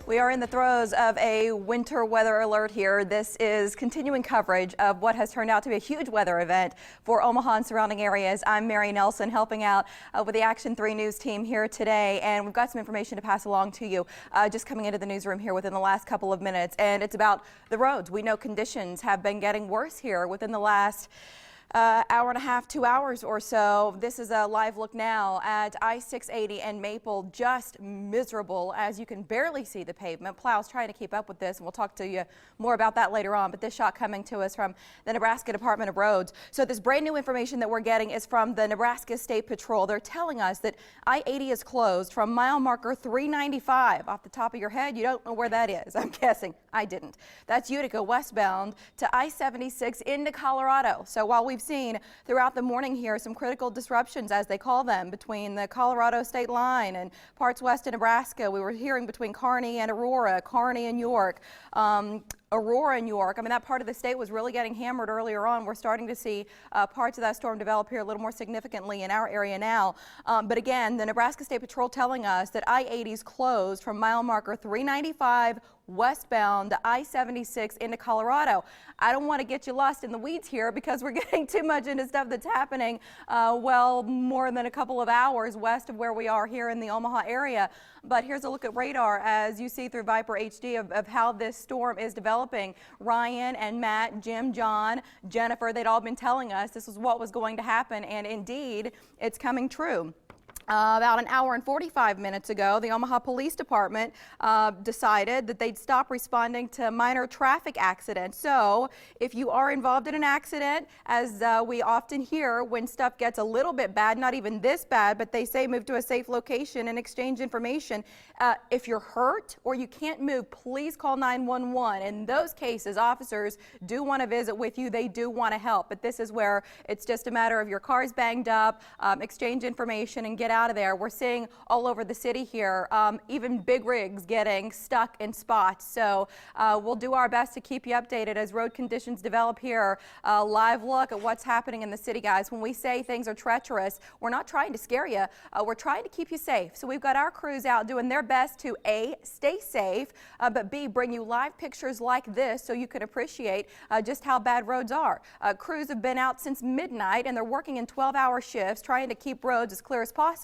We are in the throes of a winter weather alert here. This is continuing coverage of what has turned out to be a huge weather event for Omaha and surrounding areas. I'm Mary Nelson, helping out with the Action 3 News team here today, and we've got some information to pass along to you just coming into the newsroom here within the last couple of minutes, and it's about the roads. We know conditions have been getting worse here within the last hour and a half, 2 hours or so. This is a live look now at I-680 and Maple, just miserable as you can barely see the pavement. Plows trying to keep up with this, and we'll talk to you more about that later on. But this shot coming to us from the Nebraska Department of Roads. So this brand new information that we're getting is from the Nebraska State Patrol. They're telling us that I-80 is closed from mile marker 395. Off the top of your head, you don't know where that is. I'm guessing. I didn't. That's Utica westbound to I-76 into Colorado. So while we've seen throughout the morning here some critical disruptions, as they call them, between the Colorado state line and parts west of Nebraska. We were hearing between Kearney and Aurora, Kearney and York. Aurora and York. I mean, that part of the state was really getting hammered earlier on. We're starting to see parts of that storm develop here a little more significantly in our area now. But again, the Nebraska State Patrol telling us that I-80 is closed from mile marker 395 westbound to I-76 into Colorado. I don't want to get you lost in the weeds here because we're getting too much into stuff that's happening well more than a couple of hours west of where we are here in the Omaha area. But here's a look at radar as you see through Viper HD of how this storm is developing. Ryan and Matt, Jim, John, Jennifer, they'd all been telling us this was what was going to happen, and indeed it's coming true. About an hour and 45 minutes ago, the Omaha Police Department decided that they'd stop responding to minor traffic accidents. So if you are involved in an accident, as we often hear when stuff gets a little bit bad, not even this bad, but they say move to a safe location and exchange information. If you're hurt or you can't move, please call 911. In those cases, officers do want to visit with you. They do want to help. But this is where it's just a matter of your car's banged up, exchange information and get out of there. We're seeing all over the city here, even big rigs getting stuck in spots. So we'll do our best to keep you updated as road conditions develop here. Live look at what's happening in the city, guys. When we say things are treacherous, we're not trying to scare you. We're trying to keep you safe. So we've got our crews out doing their best to A, stay safe, but B, bring you live pictures like this so you can appreciate just how bad roads are. Crews have been out since midnight and they're working in 12-hour shifts trying to keep roads as clear as possible.